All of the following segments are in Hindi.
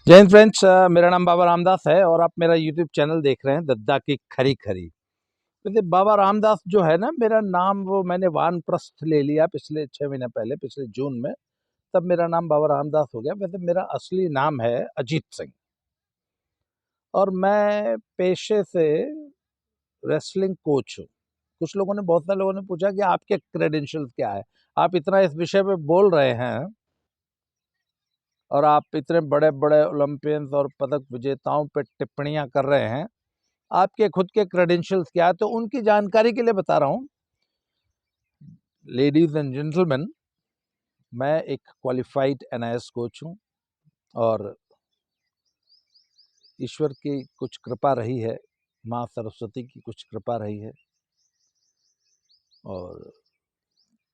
जय हिंद फ्रेंड्स, मेरा नाम बाबा रामदास है और आप मेरा यूट्यूब चैनल देख रहे हैं दद्दा की खरी खरी। वैसे बाबा रामदास जो है ना, मेरा नाम वो मैंने वानप्रस्थ ले लिया पिछले 6 महीने पहले, पिछले जून में। तब मेरा नाम बाबा रामदास हो गया। वैसे मेरा असली नाम है अजीत सिंह और मैं पेशे से रेसलिंग कोच हूँ। कुछ लोगों ने, बहुत सारे लोगों ने पूछा कि आपके क्रेडेंशियल्स क्या है, आप इतना इस विषय पे बोल रहे हैं और आप इतने बड़े बड़े ओलंपियंस और पदक विजेताओं पे टिप्पणियां कर रहे हैं, आपके खुद के क्रेडेंशियल्स क्या है? तो उनकी जानकारी के लिए बता रहा हूँ। लेडीज एंड जेंटलमैन, मैं एक क्वालिफाइड एनआईएस कोच हूँ और ईश्वर की कुछ कृपा रही है, माँ सरस्वती की कुछ कृपा रही है और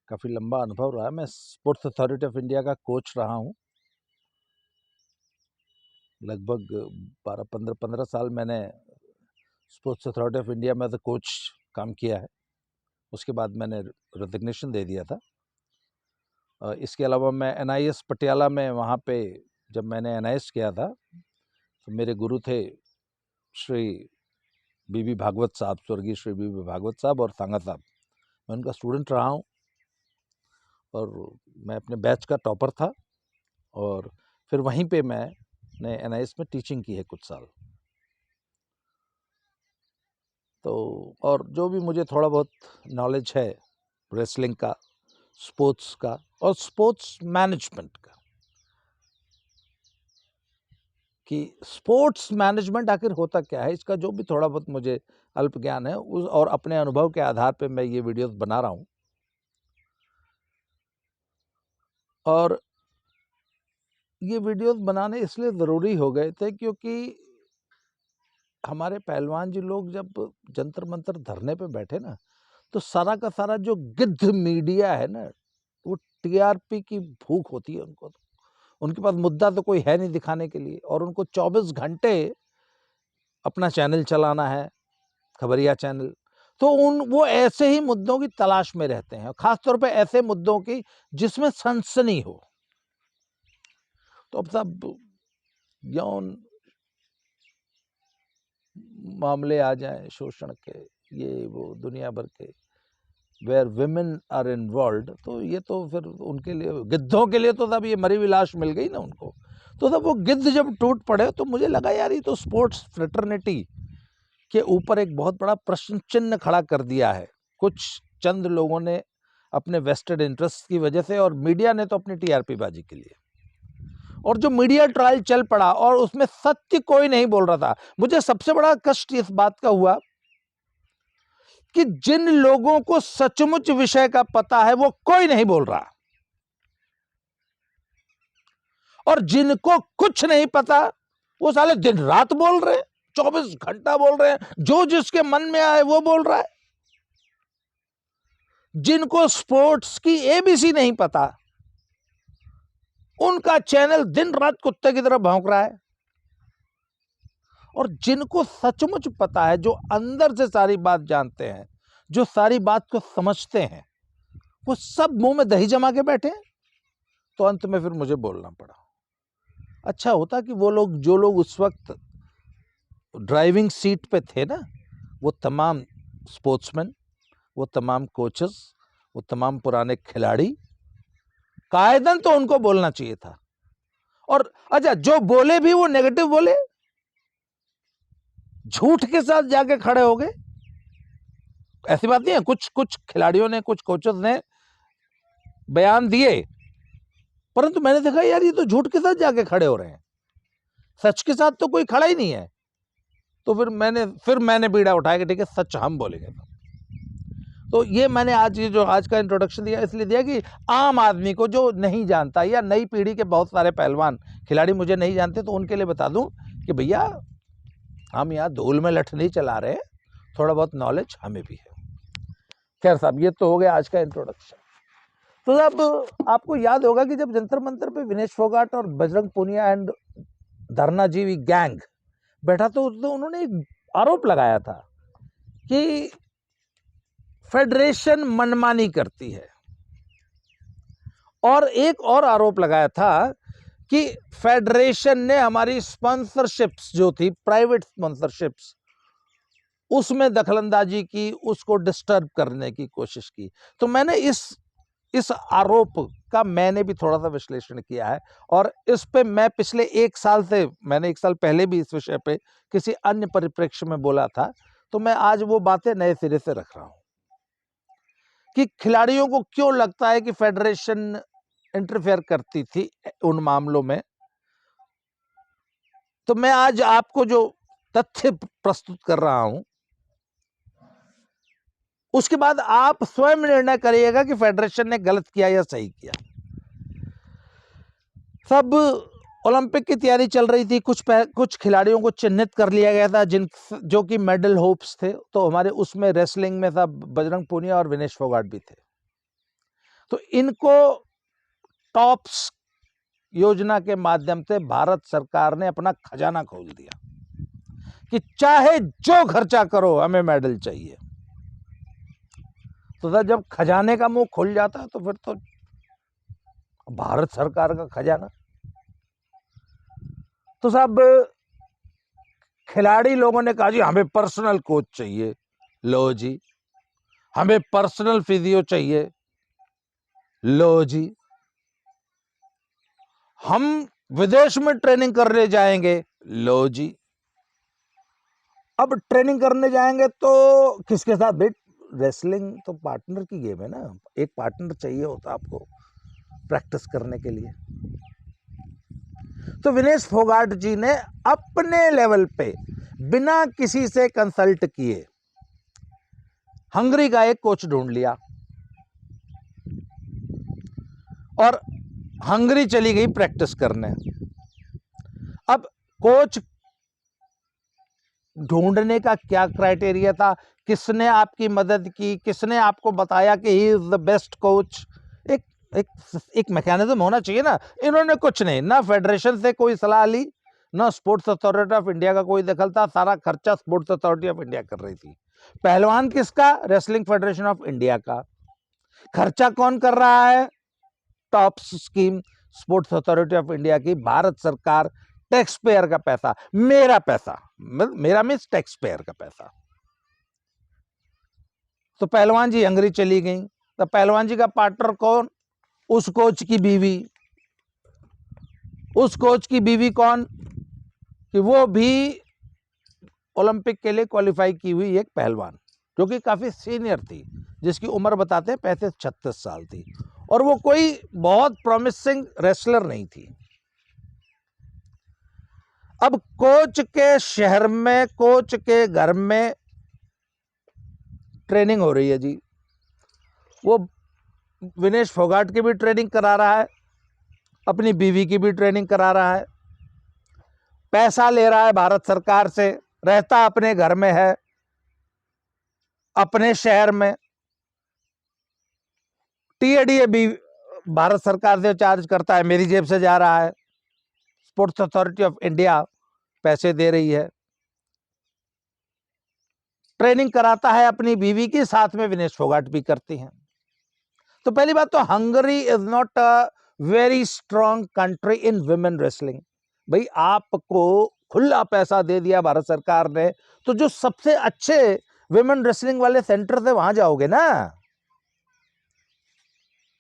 काफ़ी लंबा अनुभव रहा है। मैं स्पोर्ट्स अथॉरिटी ऑफ इंडिया का कोच रहा हूँ। लगभग 12-15 साल मैंने स्पोर्ट्स अथॉरिटी ऑफ इंडिया में एज अ कोच काम किया है। उसके बाद मैंने रेजिग्नेशन दे दिया था। इसके अलावा मैं एनआईएस पटियाला में, वहाँ पे जब मैंने एनआईएस किया था तो मेरे गुरु थे श्री बीबी भागवत साहब, स्वर्गीय श्री बीबी भागवत साहब और सांगा साहब। मैं उनका स्टूडेंट रहा हूँ और मैं अपने बैच का टॉपर था और फिर वहीं पे मैंने एनआईएस में टीचिंग की है कुछ साल। तो और जो भी मुझे थोड़ा बहुत नॉलेज है रेसलिंग का, स्पोर्ट्स का और स्पोर्ट्स मैनेजमेंट का, कि स्पोर्ट्स मैनेजमेंट आखिर होता क्या है, इसका जो भी थोड़ा बहुत मुझे अल्प ज्ञान है उस और अपने अनुभव के आधार पे मैं ये वीडियोस बना रहा हूँ। और ये वीडियोस बनाने इसलिए ज़रूरी हो गए थे क्योंकि हमारे पहलवान जी लोग जब जंतर मंतर धरने पे बैठे ना, तो सारा का सारा जो गिद्ध मीडिया है ना, वो टीआरपी की भूख होती है उनको। तो उनके पास मुद्दा तो कोई है नहीं दिखाने के लिए और उनको 24 घंटे अपना चैनल चलाना है, खबरिया चैनल। तो वो ऐसे ही मुद्दों की तलाश में रहते हैं, खासतौर पे ऐसे मुद्दों की जिसमें सनसनी हो। तो अब सब यौन मामले आ जाएं, शोषण के, ये वो दुनिया भर के, वेयर विमेन आर इन्वॉल्व, तो ये तो फिर उनके लिए, गिद्धों के लिए तो तब ये मरी हुई लाश मिल गई ना उनको। तो तब वो गिद्ध जब टूट पड़े तो मुझे लगा यार ये तो स्पोर्ट्स फ्रेटर्निटी के ऊपर एक बहुत बड़ा प्रश्न चिन्ह खड़ा कर दिया है कुछ चंद लोगों ने अपने वेस्टेड इंटरेस्ट की वजह से, और मीडिया ने तो अपनी टीआरपी बाजी के लिए। और जो मीडिया ट्रायल चल पड़ा और उसमें सत्य कोई नहीं बोल रहा था। मुझे सबसे बड़ा कष्ट इस बात का हुआ कि जिन लोगों को सचमुच विषय का पता है वो कोई नहीं बोल रहा, और जिनको कुछ नहीं पता वो साले दिन रात बोल रहे हैं, 24 घंटा बोल रहे हैं, जो जिसके मन में आए वो बोल रहा है। जिनको स्पोर्ट्स की एबीसी नहीं पता उनका चैनल दिन रात कुत्ते की तरह भौंक रहा है, और जिनको सचमुच पता है, जो अंदर से सारी बात जानते हैं, जो सारी बात को समझते हैं, वो सब मुंह में दही जमा के बैठे। तो अंत में फिर मुझे बोलना पड़ा। अच्छा होता कि वो लोग, जो लोग उस वक्त ड्राइविंग सीट पे थे ना, वो तमाम स्पोर्ट्समैन, वो तमाम कोचेस, वो तमाम पुराने खिलाड़ी, कायदन तो उनको बोलना चाहिए था। और अच्छा, जो बोले भी वो नेगेटिव बोले, झूठ के साथ जाके खड़े हो गए। ऐसी बात नहीं है, कुछ खिलाड़ियों ने, कुछ कोचेस ने बयान दिए, परंतु मैंने देखा यार ये तो झूठ के साथ जाके खड़े हो रहे हैं, सच के साथ तो कोई खड़ा ही नहीं है। तो फिर मैंने बीड़ा उठाया कि ठीक है, सच हम बोलेंगे। तो ये मैंने आज का इंट्रोडक्शन दिया इसलिए दिया कि आम आदमी को जो नहीं जानता, या नई पीढ़ी के बहुत सारे पहलवान खिलाड़ी मुझे नहीं जानते, तो उनके लिए बता दूं कि भैया हम यहाँ धूल में लठ नहीं चला रहे, थोड़ा बहुत नॉलेज हमें भी है। खैर साहब, ये तो हो गया आज का इंट्रोडक्शन। तो अब आपको याद होगा कि जब जंतर मंतर पे विनेश फोगाट और बजरंग पूनिया एंड धरनाजीवी गैंग बैठा, तो उन्होंने एक आरोप लगाया था कि फेडरेशन मनमानी करती है, और एक और आरोप लगाया था कि फेडरेशन ने हमारी स्पॉन्सरशिप्स जो थी, प्राइवेट स्पॉन्सरशिप्स, उसमें दखलंदाजी की, उसको डिस्टर्ब करने की कोशिश की। तो मैंने इस आरोप का मैंने भी थोड़ा सा विश्लेषण किया है, और इस पे मैं पिछले 1 साल से, मैंने 1 साल पहले भी इस विषय पे किसी अन्य परिप्रेक्ष्य में बोला था, तो मैं आज वो बातें नए सिरे से रख रहा हूं कि खिलाड़ियों को क्यों लगता है कि फेडरेशन इंटरफेयर करती थी उन मामलों में। तो मैं आज आपको जो तथ्य प्रस्तुत कर रहा हूं, उसके बाद आप स्वयं निर्णय करिएगा कि फेडरेशन ने गलत किया या सही किया। सब ओलंपिक की तैयारी चल रही थी, कुछ खिलाड़ियों को चिन्हित कर लिया गया था जो कि मेडल होप्स थे। तो हमारे उसमें रेसलिंग में था बजरंग पूनिया और विनेश फोगाट भी थे। तो इनको टॉप्स योजना के माध्यम से भारत सरकार ने अपना खजाना खोल दिया कि चाहे जो खर्चा करो, हमें मेडल चाहिए। तो जब खजाने का मुंह खुल जाता है तो फिर तो भारत सरकार का खजाना। तो सब खिलाड़ी लोगों ने कहा जी हमें पर्सनल कोच चाहिए, लो जी। हमें पर्सनल फिजियो चाहिए, लो जी। हम विदेश में ट्रेनिंग करने जाएंगे, लो जी। अब ट्रेनिंग करने जाएंगे तो किसके साथ? भाई रेसलिंग तो पार्टनर की गेम है ना, एक पार्टनर चाहिए होता आपको प्रैक्टिस करने के लिए। तो विनेश फोगाट जी ने अपने लेवल पे बिना किसी से कंसल्ट किए हंगरी का एक कोच ढूंढ लिया और हंगरी चली गई प्रैक्टिस करने। अब कोच ढूंढने का क्या क्राइटेरिया था? किसने आपकी मदद की? किसने आपको बताया कि he is the best coach? एक एक एक मैकेनिज्म होना चाहिए ना। इन्होंने कुछ नहीं, ना फेडरेशन से कोई सलाह ली, ना स्पोर्ट्स अथॉरिटी ऑफ इंडिया का कोई दखल था। सारा खर्चा स्पोर्ट्स अथॉरिटी ऑफ इंडिया कर रही थी। पहलवान किसका? रेसलिंग फेडरेशन ऑफ इंडिया का। खर्चा कौन कर रहा है? Tops scheme, sports authority of India की, भारत सरकार, टैक्स पेयर का पैसा, मेरा पैसा, मेरा मीन्स टैक्स पेयर का पैसा। तो पहलवान जी हंगरी चली गई। तो पहलवान जी का पार्टनर कौन? उस कोच की बीवी। उस कोच की बीवी कौन? कि वो भी ओलंपिक के लिए क्वालिफाई की हुई एक पहलवान, जो कि काफी सीनियर थी, जिसकी उम्र बताते हैं 35-36 साल थी, और वो कोई बहुत प्रॉमिसिंग रेसलर नहीं थी। अब कोच के शहर में, कोच के घर में ट्रेनिंग हो रही है जी। वो विनेश फोगाट की भी ट्रेनिंग करा रहा है, अपनी बीवी की भी ट्रेनिंग करा रहा है, पैसा ले रहा है भारत सरकार से, रहता अपने घर में है, अपने शहर में। टीएडीए भी भारत सरकार से चार्ज करता है, मेरी जेब से जा रहा है। स्पोर्ट्स अथॉरिटी ऑफ इंडिया पैसे दे रही है। ट्रेनिंग कराता है अपनी बीवी की, साथ में विनेश फोगाट भी करती हैं। तो पहली बात तो Hungary is not a very strong country in women wrestling. भाई आपको खुला पैसा दे दिया भारत सरकार ने, तो जो सबसे अच्छे विमेन रेसलिंग वाले सेंटर से वहां जाओगे ना,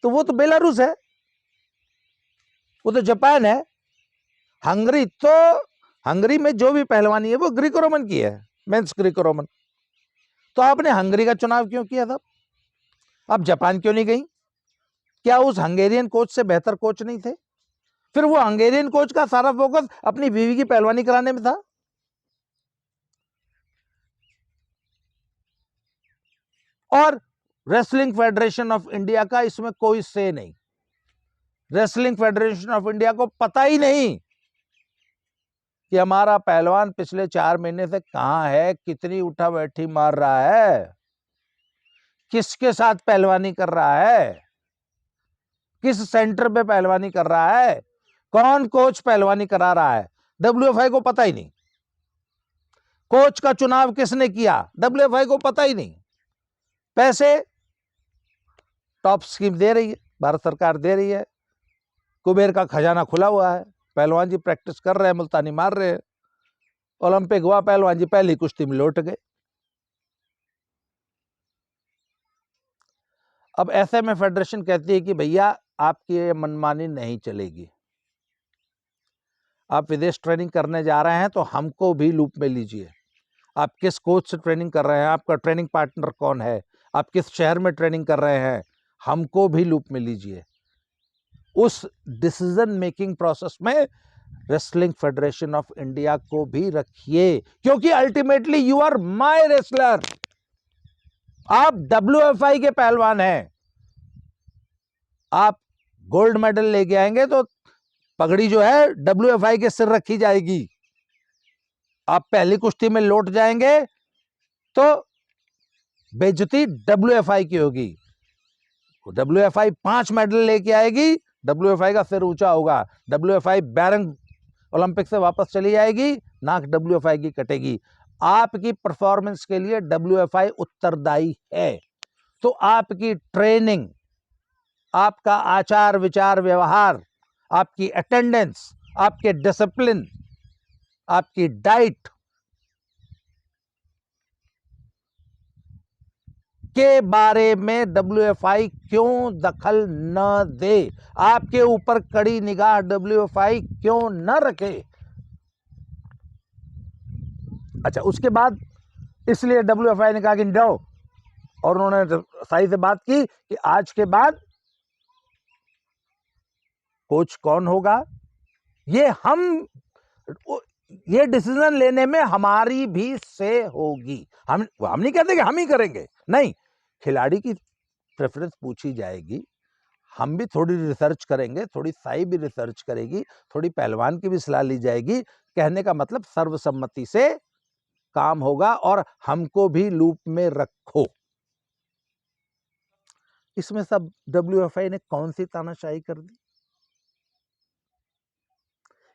तो वो तो बेलारूस है, वो तो जापान है। हंगरी में जो भी पहलवानी है वो ग्रीको रोमन की है, मेंस ग्रीको रोमन। तो आपने हंगरी का चुनाव क्यों किया था? आप जापान क्यों नहीं गई? क्या उस हंगेरियन कोच से बेहतर कोच नहीं थे? फिर वो हंगेरियन कोच का सारा फोकस अपनी बीवी की पहलवानी कराने में था। और रेसलिंग फेडरेशन ऑफ इंडिया का इसमें कोई से नहीं। रेसलिंग फेडरेशन ऑफ इंडिया को पता ही नहीं कि हमारा पहलवान पिछले 4 महीने से कहां है, कितनी उठा बैठी मार रहा है, किसके साथ पहलवानी कर रहा है, किस सेंटर पे पहलवानी कर रहा है, कौन कोच पहलवानी करा रहा है, डब्ल्यूएफआई को पता ही नहीं। कोच का चुनाव किसने किया, डब्ल्यूएफआई को पता ही नहीं। पैसे टॉप स्कीम दे रही है, भारत सरकार दे रही है, कुबेर का खजाना खुला हुआ है। पहलवान जी प्रैक्टिस कर रहे हैं, मुल्तानी मार रहे हैं, ओलंपिक हुआ, पहलवान जी पहली कुश्ती में लौट गए। अब ऐसे में फेडरेशन कहती है कि भैया आपकी ये मनमानी नहीं चलेगी, आप विदेश ट्रेनिंग करने जा रहे हैं तो हमको भी लूप में लीजिए। आप किस कोच से ट्रेनिंग कर रहे हैं, आपका ट्रेनिंग पार्टनर कौन है, आप किस शहर में ट्रेनिंग कर रहे हैं, हमको भी लूप में लीजिए। उस डिसीजन मेकिंग प्रोसेस में रेसलिंग फेडरेशन ऑफ इंडिया को भी रखिए, क्योंकि ultimately you are my wrestler. आप WFI के पहलवान हैं, आप गोल्ड मेडल लेके आएंगे तो पगड़ी जो है WFI के सिर रखी जाएगी। आप पहली कुश्ती में लौट जाएंगे तो बेइज्जती WFI की होगी। WFI 5 मेडल लेके आएगी, WFI का सिर ऊंचा होगा। WFI बैरंग ओलंपिक से वापस चली जाएगी, नाक WFI की कटेगी। आपकी परफॉर्मेंस के लिए WFI उत्तरदायी है। तो आपकी ट्रेनिंग, आपका आचार विचार व्यवहार, आपकी अटेंडेंस, आपके डिसिप्लिन, आपकी डाइट के बारे में WFI क्यों दखल न दे, आपके ऊपर कड़ी निगाह WFI क्यों न रखे। अच्छा, उसके बाद इसलिए WFI ने कहा कि जाओ, और उन्होंने साई से बात की कि आज के बाद कोच कौन होगा, ये डिसीजन लेने में हमारी भी से होगी। हम नहीं कहते कि हम ही करेंगे, नहीं, खिलाड़ी की प्रेफरेंस पूछी जाएगी, हम भी थोड़ी रिसर्च करेंगे, थोड़ी साई भी रिसर्च करेगी, थोड़ी पहलवान की भी सलाह ली जाएगी। कहने का मतलब सर्वसम्मति से काम होगा और हमको भी लूप में रखो। इसमें सब WFI ने कौन सी तानाशाही कर दी,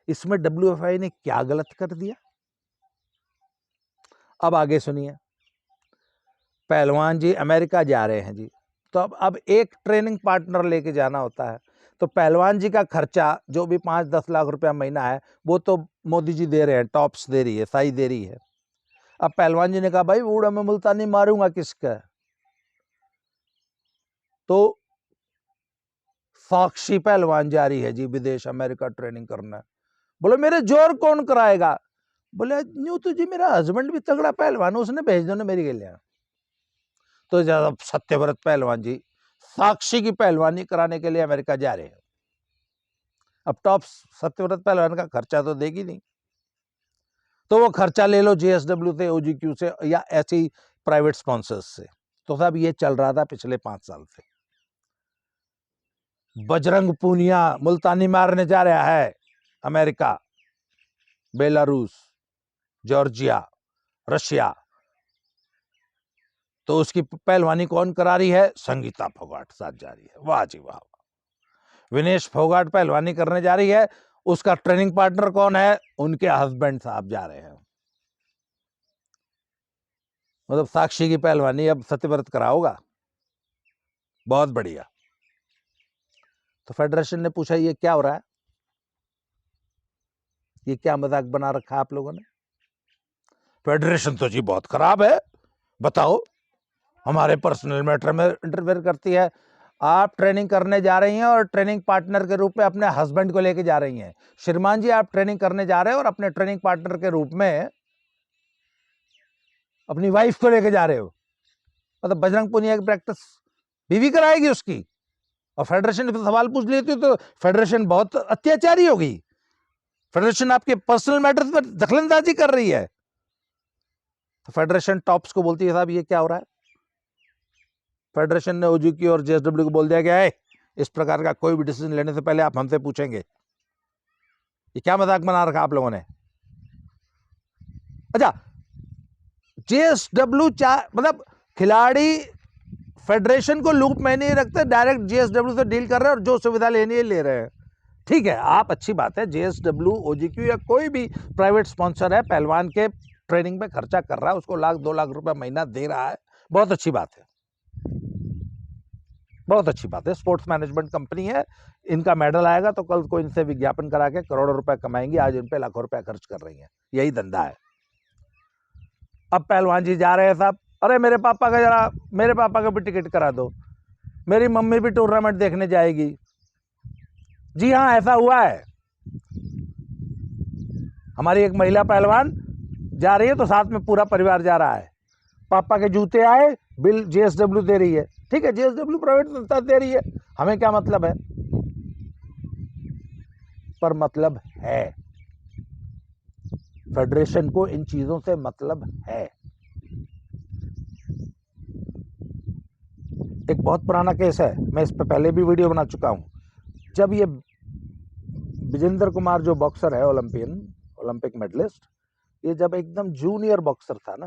इसमें WFI ने क्या गलत कर दिया? अब आगे सुनिए। पहलवान जी अमेरिका जा रहे हैं जी, तो अब एक ट्रेनिंग पार्टनर लेके जाना होता है, तो पहलवान जी का खर्चा जो भी 5-10 लाख रुपया महीना है वो तो मोदी जी दे रहे हैं, टॉप्स दे रही है, साई दे रही है। अब पहलवान जी ने कहा भाई बूढ़ा मैं मुल्तानी मारूंगा किसका, तो साक्षी पहलवान जा रही है जी विदेश अमेरिका ट्रेनिंग करना। बोले मेरे जोर कौन कराएगा? बोले न्यू तो जी मेरा हस्बैंड भी तगड़ा पहलवान, उसने भेज दो ना मेरी के लिए। तो ज्यादा सत्यव्रत पहलवान जी साक्षी की पहलवानी कराने के लिए अमेरिका जा रहे हैं। अब टॉप सत्यव्रत पहलवान का खर्चा तो देगी नहीं, तो वो खर्चा ले लो JSW से, OGQ से या ऐसे ही प्राइवेट स्पॉन्सर्स से। तो साहब ये चल रहा था पिछले 5 साल से। बजरंग पूनिया मुल्तानी मारने जा रहा है अमेरिका, बेलारूस, जॉर्जिया, रशिया, तो उसकी पहलवानी कौन करा रही है? संगीता फोगाट साथ जा रही है। वाह जी वाह। विनेश फोगाट पहलवानी करने जा रही है, उसका ट्रेनिंग पार्टनर कौन है? उनके हस्बैंड साहब जा रहे हैं। मतलब साक्षी की पहलवानी अब सत्यव्रत कराओगा, बहुत बढ़िया। तो फेडरेशन ने पूछा ये क्या हो रहा है, ये क्या मजाक बना रखा है आप लोगों ने? फेडरेशन तो जी बहुत खराब है, बताओ हमारे पर्सनल मैटर में इंटरफेयर करती है। आप ट्रेनिंग करने जा रही हैं और ट्रेनिंग पार्टनर के रूप में अपने हस्बैंड को लेके जा रही हैं। श्रीमान जी आप ट्रेनिंग करने जा रहे हो और अपने ट्रेनिंग पार्टनर के रूप में अपनी वाइफ को लेके जा रहे हो। मतलब बजरंग पुनिया की प्रैक्टिस बीवी कराएगी उसकी, और फेडरेशन से सवाल पूछ लेती तो फेडरेशन बहुत अत्याचारी होगी। फेडरेशन आपके पर्सनल मैटर्स में दखलंदाजी कर रही है। तो फेडरेशन टॉप्स को बोलती है साहब ये क्या हो रहा है? फेडरेशन ने OGQ और JSW को बोल दिया गया है इस प्रकार का कोई भी डिसीजन लेने से पहले आप हमसे पूछेंगे। ये क्या मजाक बना रखा आप लोगों ने? अच्छा, JSW मतलब खिलाड़ी फेडरेशन को लूप में नहीं रखते, डायरेक्ट JSW से डील कर रहे हैं और जो सुविधा लेनी है ले रहे हैं। ठीक है, आप अच्छी बात है, JSW, OGQ या कोई भी प्राइवेट स्पॉन्सर है पहलवान के ट्रेनिंग में खर्चा कर रहा है, उसको 1-2 लाख रुपए महीना दे रहा है, बहुत अच्छी बात है। बहुत अच्छी बात है, स्पोर्ट्स मैनेजमेंट कंपनी है, इनका मेडल आएगा तो कल को इनसे विज्ञापन करा के करोड़ों रुपए कमाएंगी, आज इन पे लाखों रुपए खर्च कर रही हैं, यही धंधा है। अब पहलवान जी जा रहे हैं साहब, अरे मेरे पापा का भी टिकट करा दो, मेरी मम्मी भी टूर्नामेंट देखने जाएगी। जी हाँ, ऐसा हुआ है। हमारी एक महिला पहलवान जा रही है तो साथ में पूरा परिवार जा रहा है। पापा के जूते आए, बिल जेएसडब्ल्यू दे रही है, ठीक है, जेएसडब्ल्यू प्राइवेट संस्था दे रही है, हमें क्या मतलब है, पर मतलब है, फेडरेशन को इन चीजों से मतलब है। एक बहुत पुराना केस है, मैं इस पे पहले भी वीडियो बना चुका हूं। जब ये विजेंद्र कुमार जो बॉक्सर है, ओलंपिक मेडलिस्ट, ये जब एकदम जूनियर बॉक्सर था ना,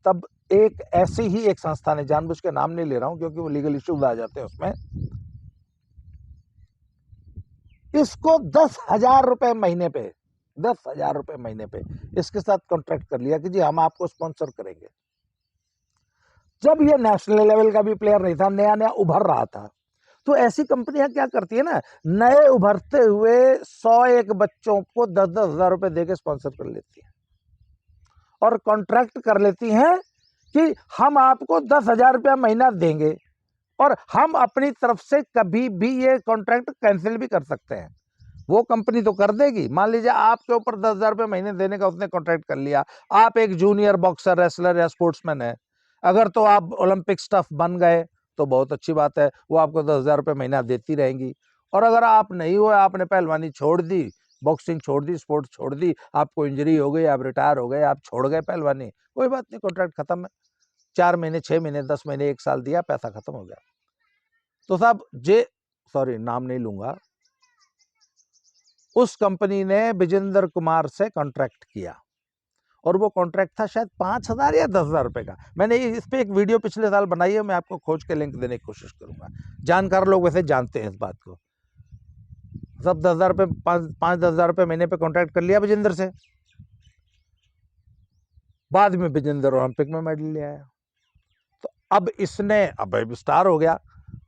तब एक ऐसी ही एक संस्था ने, जानबूझ के नाम नहीं ले रहा हूं क्योंकि वो लीगल इश्यूज आ जाते हैं उसमें, इसको 10,000 रुपए महीने पे, 10,000 रुपए महीने पे इसके साथ कॉन्ट्रैक्ट कर लिया कि जी हम आपको स्पॉन्सर करेंगे। जब ये नेशनल लेवल का भी प्लेयर नहीं था, नया नया उभर रहा था, तो ऐसी कंपनियां क्या करती है ना, नए उभरते हुए 101 बच्चों को 10-10 हजार रुपए देके स्पॉन्सर कर लेती है और कॉन्ट्रैक्ट कर लेती हैं कि हम आपको 10,000 रुपया महीना देंगे और हम अपनी तरफ से कभी भी ये कॉन्ट्रैक्ट कैंसिल भी कर सकते हैं। वो कंपनी तो कर देगी, मान लीजिए आपके ऊपर 10,000 रुपये महीने देने का उसने कॉन्ट्रैक्ट कर लिया, आप एक जूनियर बॉक्सर, रेसलर या स्पोर्ट्समैन है, अगर तो आप ओलंपिक स्टफ बन गए तो बहुत अच्छी बात है, वो आपको 10,000 रुपये महीना देती रहेंगी। और अगर आप नहीं हुए, आपने पहलवानी छोड़ दी, बॉक्सिंग छोड़ दी, स्पोर्ट्स छोड़ दी, आपको इंजरी हो गई, आप रिटायर हो गए, आप छोड़ गए पहलवानी, कोई बात नहीं, कॉन्ट्रैक्ट खत्म है, 4 महीने, 6 महीने, 10 महीने, 1 साल दिया, पैसा खत्म हो गया। तो साहब नाम नहीं लूंगा, उस कंपनी ने विजेंद्र कुमार से कॉन्ट्रैक्ट किया और वो कॉन्ट्रैक्ट था शायद 5,000 या 10,000 रुपए का। मैंने इस पे एक वीडियो पिछले साल बनाई है, मैं आपको खोज के लिंक देने की कोशिश करूंगा, जानकार लोग वैसे जानते हैं इस बात को। सब 10,000 रुपए, 5-10,000 रुपए महीने पे कॉन्ट्रैक्ट कर लिया विजेंद्र से। बाद में विजेंद्र ओलंपिक में मेडल ले आया, तो अब इसने, अब स्टार हो गया,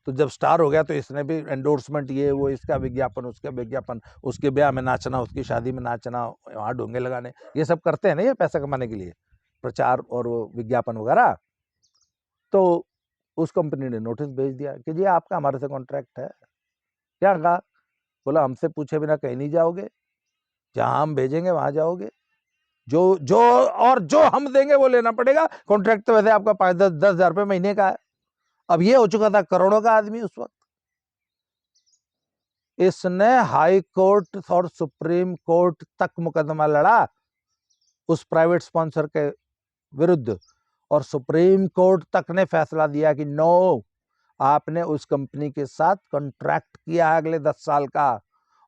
तो जब स्टार हो गया तो इसने भी एंडोर्समेंट, ये वो, इसका विज्ञापन, उसका विज्ञापन, उसके ब्याह में नाचना, उसकी शादी में नाचना, वहाँ डोंगे लगाने, ये सब करते हैं ना ये पैसा कमाने के लिए, प्रचार और विज्ञापन वगैरह। तो उस कंपनी ने नोटिस भेज दिया कि जी आपका हमारे से कॉन्ट्रैक्ट है। क्या कहा, बोला हमसे पूछे बिना कहीं नहीं जाओगे, जहां हम भेजेंगे वहां जाओगे, जो हम देंगे वो लेना पड़ेगा, कॉन्ट्रैक्ट तो वैसे आपका 5-10 हजार रुपये महीने का है। अब ये हो चुका था करोड़ों का आदमी उस वक्त। इसने हाई कोर्ट और सुप्रीम कोर्ट तक मुकदमा लड़ा उस प्राइवेट स्पॉन्सर के विरुद्ध, और सुप्रीम कोर्ट तक ने फैसला दिया कि नो, आपने उस कंपनी के साथ कॉन्ट्रैक्ट किया है अगले 10 साल का,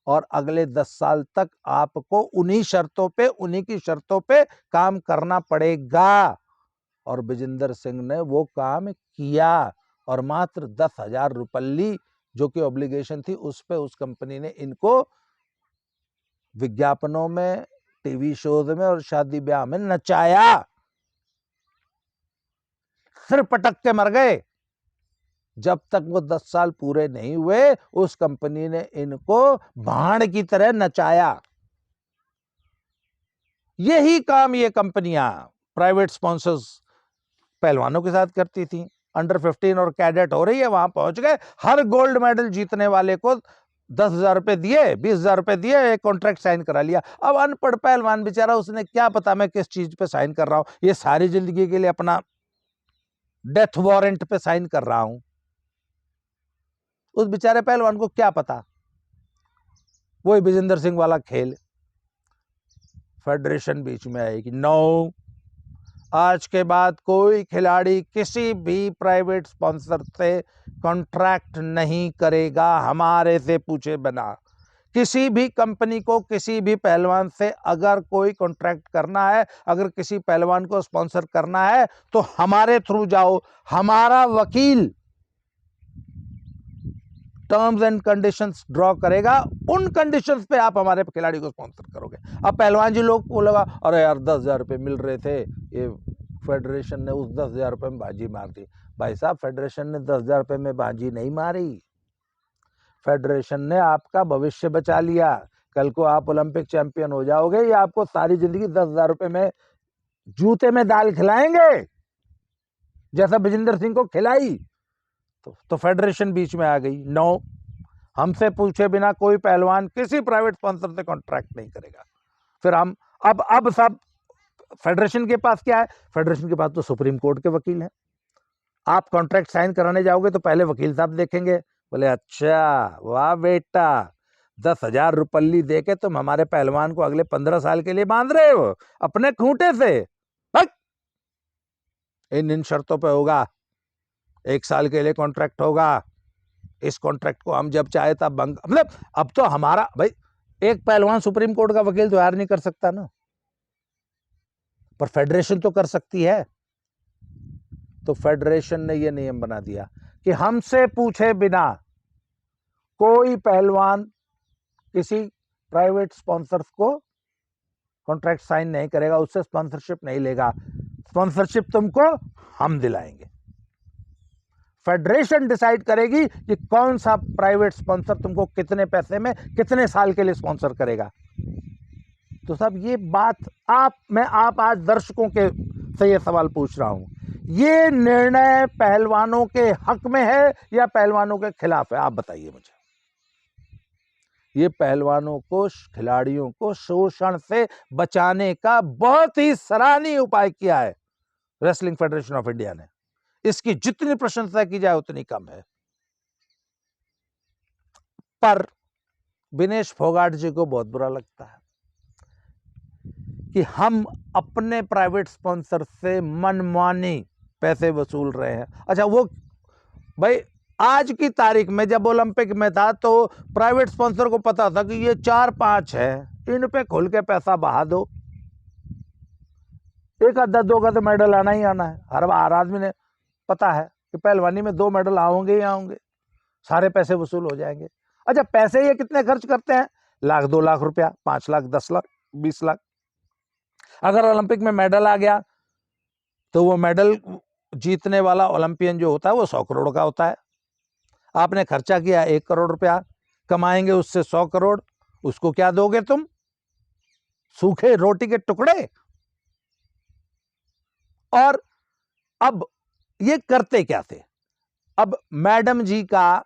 और अगले 10 साल तक आपको उन्हीं शर्तों पे, उन्हीं की शर्तों पे काम करना पड़ेगा। और विजेंद्र सिंह ने वो काम किया और मात्र 10,000 रुपये जो कि ऑब्लिगेशन थी, उस पे उस कंपनी ने इनको विज्ञापनों में, टीवी शोज में और शादी ब्याह में नचाया, सिर पटक के मर गए। जब तक वो 10 साल पूरे नहीं हुए, उस कंपनी ने इनको भाड़ की तरह नचाया। यही काम ये कंपनियां, प्राइवेट स्पॉन्सर्स पहलवानों के साथ करती थी। अंडर 15 और कैडेट हो रही है, वहां पहुंच गए, हर गोल्ड मेडल जीतने वाले को 10,000 रुपए दिए, 20,000 रुपए दिए, एक कॉन्ट्रैक्ट साइन करा लिया। अब अनपढ़ पहलवान बेचारा, उसने क्या पता मैं किस चीज पे साइन कर रहा हूं, ये सारी जिंदगी के लिए अपना डेथ वारंट पे साइन कर रहा हूं। उस बेचारे पहलवान को क्या पता। वही विजेंद्र सिंह वाला खेल, फेडरेशन बीच में आएगी, नो, आज के बाद कोई खिलाड़ी किसी भी प्राइवेट स्पॉन्सर से कॉन्ट्रैक्ट नहीं करेगा हमारे से पूछे बिना। किसी भी कंपनी को किसी भी पहलवान से अगर कोई कॉन्ट्रैक्ट करना है, अगर किसी पहलवान को स्पॉन्सर करना है, तो हमारे थ्रू जाओ, हमारा वकील टर्म्स एंड कंडीशंस ड्रॉ करेगा, उन कंडीशंस पे आप हमारे खिलाड़ी को स्पॉन्सर करोगे। अब पहलवान जी लोग को लगा, अरे यार 10,000 रुपये मिल रहे थे, ये फेडरेशन ने उस 10,000 रुपये में बाजी मार दी। भाई साहब, फेडरेशन ने 10,000 रुपए में बाजी नहीं मारी, फेडरेशन ने आपका भविष्य बचा लिया। कल को आप ओलंपिक चैंपियन हो जाओगे, या आपको सारी जिंदगी 10,000 रुपए में जूते में दाल खिलाएंगे, जैसा विजेंद्र सिंह को खिलाई। तो फेडरेशन बीच में आ गई। नो, हमसे पूछे बिना कोई पहलवान किसी प्राइवेट स्पॉन्सर से कॉन्ट्रैक्ट नहीं करेगा। फिर हम अब सब फेडरेशन के पास क्या है? फेडरेशन के पास तो सुप्रीम कोर्ट के वकील हैं। आप कॉन्ट्रैक्ट साइन कराने जाओगे तो पहले वकील साहब देखेंगे, बोले अच्छा वाह बेटा, 10,000 रुपल्ली देके तुम हमारे पहलवान को अगले 15 साल के लिए बांध रहे हो अपने खूंटे से। इन शर्तों पे होगा, 1 साल के लिए कॉन्ट्रैक्ट होगा, इस कॉन्ट्रैक्ट को हम जब चाहे तब भंग, मतलब अब तो हमारा भाई, एक पहलवान सुप्रीम कोर्ट का वकील तो हायर नहीं कर सकता ना, पर फेडरेशन तो कर सकती है। तो फेडरेशन ने यह नियम बना दिया कि हमसे पूछे बिना कोई पहलवान किसी प्राइवेट स्पॉन्सर्स को कॉन्ट्रैक्ट साइन नहीं करेगा, उससे स्पॉन्सरशिप नहीं लेगा। स्पॉन्सरशिप तुमको हम दिलाएंगे। फेडरेशन डिसाइड करेगी कि कौन सा प्राइवेट स्पॉन्सर तुमको कितने पैसे में कितने साल के लिए स्पॉन्सर करेगा। तो साहब ये बात मैं आज दर्शकों के से ये सवाल पूछ रहा हूं, ये निर्णय पहलवानों के हक में है या पहलवानों के खिलाफ है? आप बताइए मुझे। ये पहलवानों को, खिलाड़ियों को शोषण से बचाने का बहुत ही सराहनीय उपाय किया है रेसलिंग फेडरेशन ऑफ इंडिया ने। इसकी जितनी प्रशंसा की जाए उतनी कम है। पर विनेश फोगाट जी को बहुत बुरा लगता है कि हम अपने प्राइवेट स्पॉन्सर से मनमानी पैसे वसूल रहे हैं। अच्छा, वो भाई आज की तारीख में जब ओलंपिक में था तो प्राइवेट स्पॉन्सर को पता था कि ये 4-5 है, इन पे खुल के पैसा बहा दो, एक आधा 2 का तो मेडल आना ही आना है। हर आदमी ने पता है कि पहलवानी में 2 मेडल आओगे ही आओगे, सारे पैसे वसूल हो जाएंगे। अच्छा, पैसे ये कितने खर्च करते हैं? 1,00,000, 2 लाख रुपया, 5 लाख, 10 लाख, 20 लाख। अगर ओलंपिक में मेडल आ गया तो वो मेडल जीतने वाला ओलंपियन जो होता है वो 100 करोड़ का होता है। आपने खर्चा किया 1 करोड़ रुपया, कमाएंगे उससे 100 करोड़, उसको क्या दोगे तुम? सूखे रोटी के टुकड़े। और अब ये करते क्या थे? अब मैडम जी का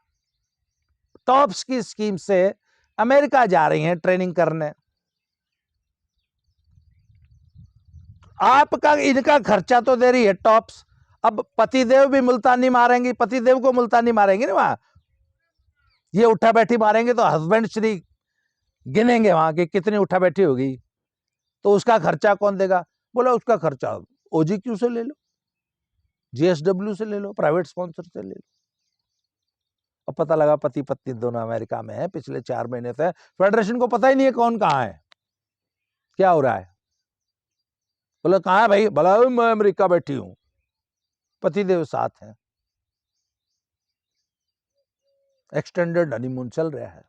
टॉप्स की स्कीम से अमेरिका जा रही हैं ट्रेनिंग करने, आपका इनका खर्चा तो दे रही है टॉप्स। अब पतिदेव भी मुल्तानी मारेंगी, पतिदेव को मुल्तानी मारेंगे ना वहां, ये उठा बैठी मारेंगे तो हस्बैंड श्री गिनेंगे वहां की कितनी उठा बैठी होगी, तो उसका खर्चा कौन देगा? बोला उसका खर्चा ओजीक्यू से ले लो, जीएसडब्ल्यू से ले लो, प्राइवेट स्पॉन्सर से ले लो। अब पता लगा पति पत्नी दोनों अमेरिका में है, पिछले 4 महीने से फेडरेशन को पता ही नहीं है कौन कहां है, क्या हो रहा है। बोला कहां है भाई? बोला मैं अमेरिका बैठी हूं, पतिदेव साथ हैं, एक्सटेंडेड हनीमून चल रहा है।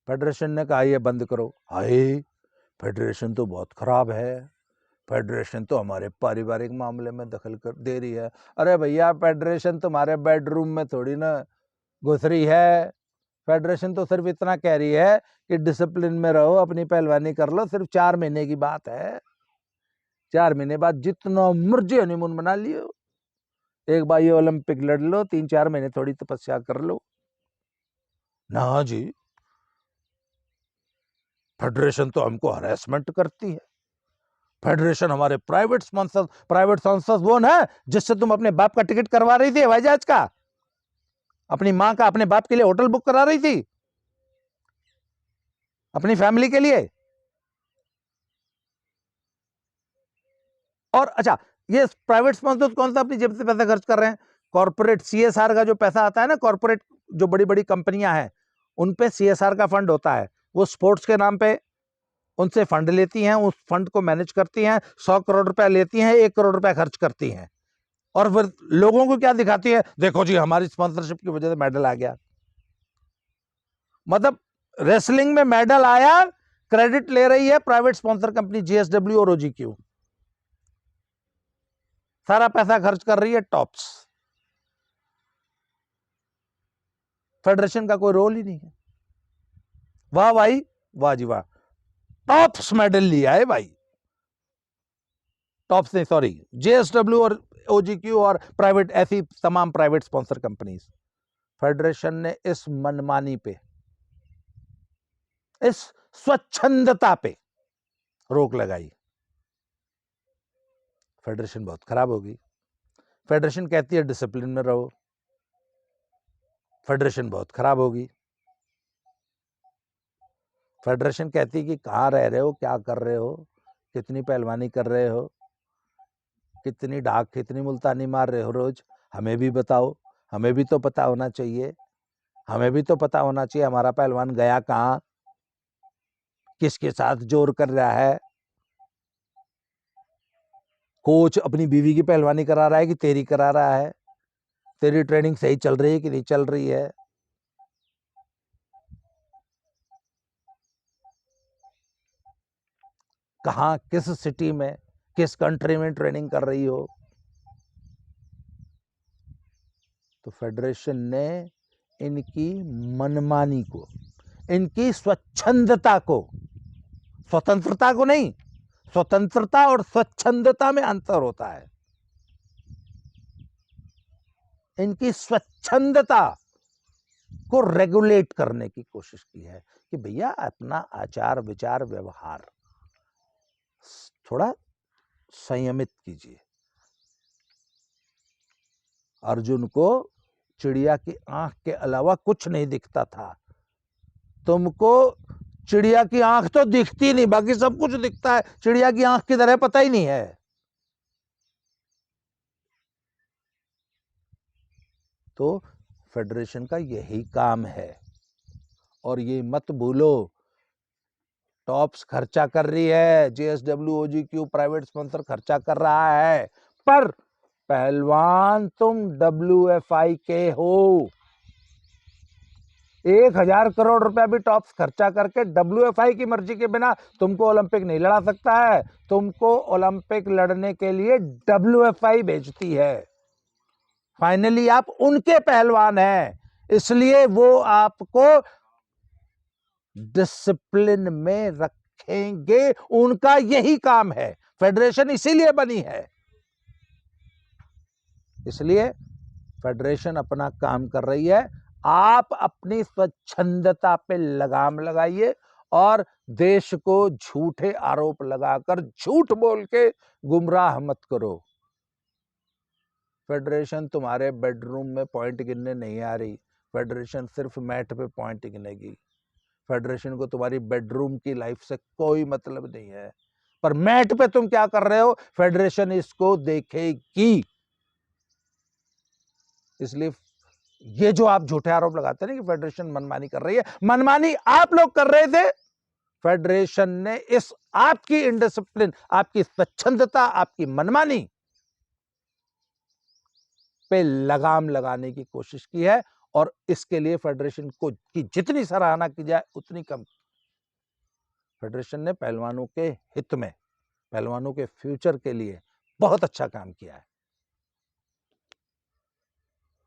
फेडरेशन ने कहा ये बंद करो। हाय, फेडरेशन तो बहुत खराब है, फेडरेशन तो हमारे पारिवारिक मामले में दखल कर दे रही है। अरे भैया, फेडरेशन तुम्हारे बेडरूम में थोड़ी ना घुस रही है। फेडरेशन तो सिर्फ इतना कह रही है कि डिसिप्लिन में रहो, अपनी पहलवानी कर लो। सिर्फ 4 महीने की बात है, 4 महीने बाद जितना मर्जी हनीमून मना लियो, एक बार ये ओलंपिक लड़ लो, 3-4 महीने थोड़ी तपस्या कर लो ना जी। फेडरेशन तो हमको हरेसमेंट करती है। फेडरेशन हमारे प्राइवेट स्पॉन्सर वो ना जिससे तुम अपने बाप का टिकट करवा रही थी हवाई जहाज का, अपनी मां का, अपने बाप के लिए होटल बुक करा रही थी, अपनी फैमिली के लिए। और अच्छा, ये प्राइवेट स्पॉन्सर कौन सा अपनी जेब से पैसा खर्च कर रहे हैं? कॉर्पोरेट सीएसआर का जो पैसा आता है ना, कॉर्पोरेट जो बड़ी बड़ी कंपनियां हैं उन पे सीएसआर का फंड होता है, वो स्पोर्ट्स के नाम पे उनसे फंड लेती हैं, उस फंड को मैनेज करती हैं, 100 करोड़ रुपया लेती हैं, 1 करोड़ रुपया खर्च करती हैं, और फिर लोगों को क्या दिखाती है? देखो जी, हमारी स्पॉन्सरशिप की वजह से मेडल आ गया। मतलब रेसलिंग में मेडल आया, क्रेडिट ले रही है प्राइवेट स्पॉन्सर कंपनी जीएसडब्ल्यू और ओजीक्यू। सारा पैसा खर्च कर रही है टॉप्स। फेडरेशन का कोई रोल ही नहीं है। वाह भाई, वाह जी वाह, टॉप्स मेडल लिया है भाई। टॉप्स नहीं, सॉरी, जेएसडब्ल्यू और ओजीक्यू और प्राइवेट, ऐसी तमाम प्राइवेट स्पॉन्सर कंपनीज। फेडरेशन ने इस मनमानी पे, इस स्वच्छंदता पे रोक लगाई। फेडरेशन बहुत खराब होगी। फेडरेशन कहती है डिसिप्लिन में रहो, फेडरेशन बहुत खराब होगी। फेडरेशन कहती है कि कहाँ रह रहे हो, क्या कर रहे हो, कितनी पहलवानी कर रहे हो, कितनी डाक, कितनी मुल्तानी मार रहे हो रोज, हमें भी बताओ, हमें भी तो पता होना चाहिए, हमें भी तो पता होना चाहिए हमारा पहलवान गया कहाँ, किसके साथ जोर कर रहा है, कोच अपनी बीवी की पहलवानी करा रहा है कि तेरी करा रहा है, तेरी ट्रेनिंग सही चल रही है कि नहीं चल रही है। कहाँ, किस सिटी में, किस कंट्री में ट्रेनिंग कर रही हो। तो फेडरेशन ने इनकी मनमानी को, इनकी स्वच्छंदता को, स्वतंत्रता को नहीं, स्वतंत्रता और स्वच्छंदता में अंतर होता है। इनकी स्वच्छंदता को रेगुलेट करने की कोशिश की है कि भैया अपना आचार विचार व्यवहार थोड़ा संयमित कीजिए। अर्जुन को चिड़िया की आंख के अलावा कुछ नहीं दिखता था, तुमको चिड़िया की आंख तो दिखती नहीं, बाकी सब कुछ दिखता है, चिड़िया की आंख किधर है पता ही नहीं है। तो फेडरेशन का यही काम है। और ये मत भूलो, टॉप्स खर्चा कर रही है, जेएसडब्ल्यू ओजीक्यू प्राइवेट स्पॉन्सर खर्चा कर रहा है, पर पहलवान तुम WFI के हो। 1000 करोड़ रुपया भी टॉप्स खर्चा करके WFI की मर्जी के बिना तुमको ओलंपिक नहीं लड़ा सकता है। तुमको ओलंपिक लड़ने के लिए WFI भेजती है। फाइनली आप उनके पहलवान हैं, इसलिए वो आपको डिसिप्लिन में रखेंगे, उनका यही काम है। फेडरेशन इसीलिए बनी है, इसलिए फेडरेशन अपना काम कर रही है। आप अपनी स्वच्छंदता पे लगाम लगाइए और देश को झूठे आरोप लगाकर, झूठ बोल के गुमराह मत करो। फेडरेशन तुम्हारे बेडरूम में पॉइंट गिनने नहीं आ रही, फेडरेशन सिर्फ मैट पे पॉइंट गिनेगी। फेडरेशन को तुम्हारी बेडरूम की लाइफ से कोई मतलब नहीं है, पर मैट पे तुम क्या कर रहे हो फेडरेशन इसको देखेगी। इसलिए ये जो आप झूठे आरोप लगाते हैं कि फेडरेशन मनमानी कर रही है, मनमानी आप लोग कर रहे थे। फेडरेशन ने इस आपकी इनडिसिप्लिन, आपकी स्वच्छंदता, आपकी मनमानी पे लगाम लगाने की कोशिश की है, और इसके लिए फेडरेशन को की जितनी सराहना की जाए उतनी कम। फेडरेशन ने पहलवानों के हित में, पहलवानों के फ्यूचर के लिए बहुत अच्छा काम किया है।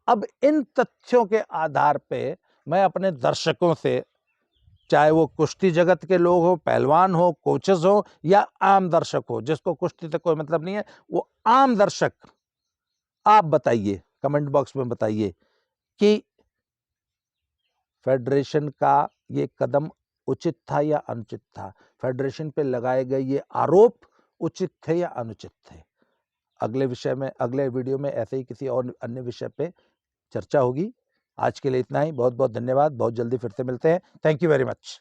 अब इन तथ्यों के आधार पे मैं अपने दर्शकों से, चाहे वो कुश्ती जगत के लोग हो, पहलवान हो, कोचेस हो, या आम दर्शक हो, जिसको कुश्ती से कोई मतलब नहीं है, वो आम दर्शक, आप बताइए, कमेंट बॉक्स में बताइए कि फेडरेशन का ये कदम उचित था या अनुचित था। फेडरेशन पे लगाए गए ये आरोप उचित थे या अनुचित थे। अगले विषय में, अगले वीडियो में ऐसे ही किसी और अन्य विषय पे चर्चा होगी। आज के लिए इतना ही, बहुत बहुत धन्यवाद, बहुत जल्दी फिर से मिलते हैं। Thank you very much.